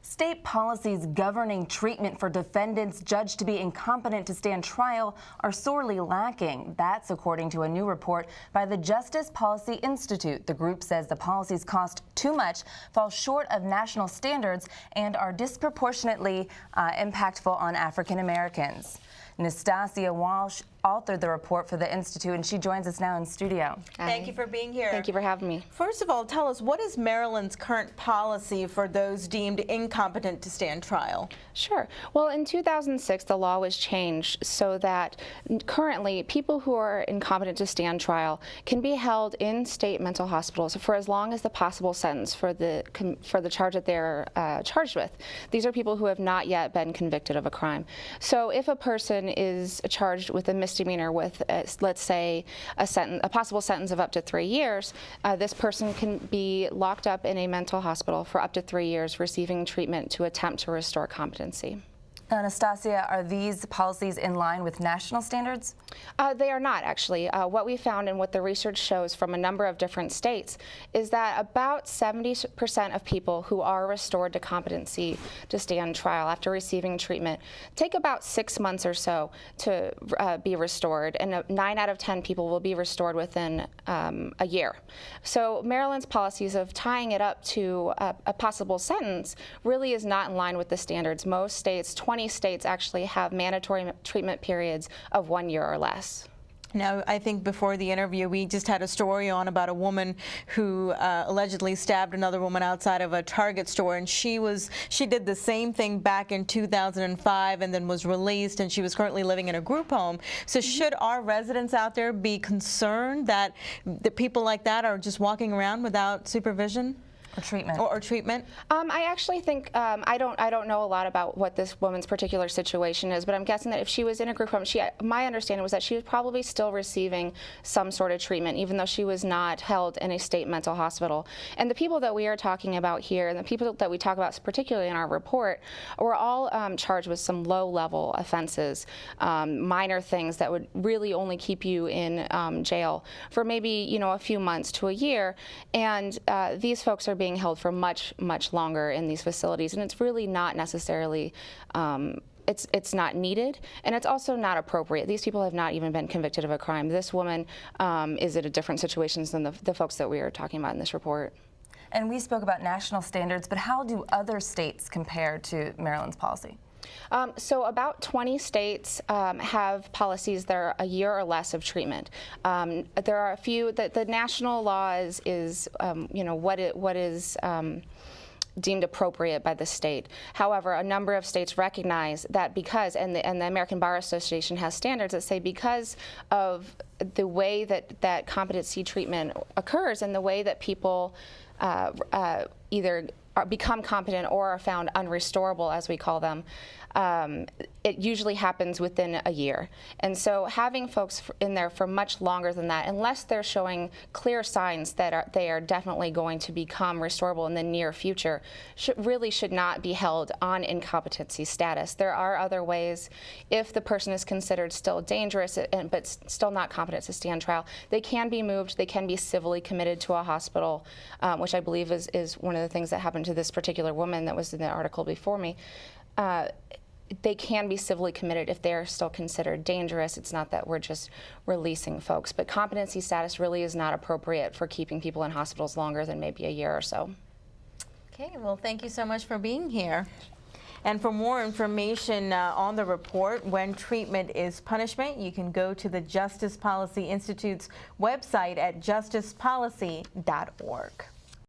State policies governing treatment for defendants judged to be incompetent to stand trial are sorely lacking. That's according to a new report by the Justice Policy Institute. The group says the policies cost too much, fall short of national standards, and are disproportionately impactful on African Americans. Nastasia Walsh authored the report for the Institute, and she joins us now in studio. Thank you for being here. Thank you for having me. First of all, tell us, what is Maryland's current policy for those deemed incompetent to stand trial? Sure. Well, in 2006, the law was changed so that currently people who are incompetent to stand trial can be held in state mental hospitals for as long as the possible sentence for the charge that they're charged with. These are people who have not yet been convicted of a crime. So if a person is charged with a misdemeanor with, let's say, a possible sentence of up to 3 years, this person can be locked up in a mental hospital for up to 3 years, receiving treatment to attempt to restore competency. Anastasia, are these policies in line with national standards? They are not, actually. What we found and what the research shows from a number of different states is that about 70% of people who are restored to competency to stand trial after receiving treatment take about 6 months or so to be restored, and 9 out of 10 people will be restored within a year. So Maryland's policies of tying it up to a possible sentence really is not in line with the standards. Most states, 20 states actually have mandatory treatment periods of 1 year or less. Now, I think before the interview, we just had a story on about a woman who allegedly stabbed another woman outside of a Target store, and she did the same thing back in 2005 and then was released, and she was currently living in a group home. So should our residents out there be concerned that the people like that are just walking around without supervision? Or treatment. Or treatment? I actually think, I don't know a lot about what this woman's particular situation is, but I'm guessing that if she was in a group home, my understanding was that she was probably still receiving some sort of treatment, even though she was not held in a state mental hospital. And the people that we are talking about here, and the people that we talk about particularly in our report, were all charged with some low-level offenses, minor things that would really only keep you in jail for maybe, a few months to a year. And these folks are being held for much longer in these facilities, and it's really not necessarily it's not needed, and it's also not appropriate. These people have not even been convicted of a crime. This woman is at a different situation than the folks that we are talking about in this report. And we spoke about national standards, but how do other states compare to Maryland's policy? So about 20 states have policies that are a year or less of treatment. There are a few that the national law is what is deemed appropriate by the state. However, a number of states recognize that because, and the American Bar Association has standards that say because of the way that competency treatment occurs and the way that people either become competent or are found unrestorable, as we call them, it usually happens within a year. And so having folks in there for much longer than that, unless they're showing clear signs that they are definitely going to become restorable in the near future, really should not be held on incompetency status. There are other ways. If the person is considered still dangerous but still not competent to stand trial, they can be moved, they can be civilly committed to a hospital, which I believe is one of the things that happened to this particular woman that was in the article before me. They can be civilly committed if they are still considered dangerous. It's not that we're just releasing folks, but competency status really is not appropriate for keeping people in hospitals longer than maybe a year or so. Okay, well, thank you so much for being here. And for more information on the report, When Treatment is Punishment, you can go to the Justice Policy Institute's website at justicepolicy.org.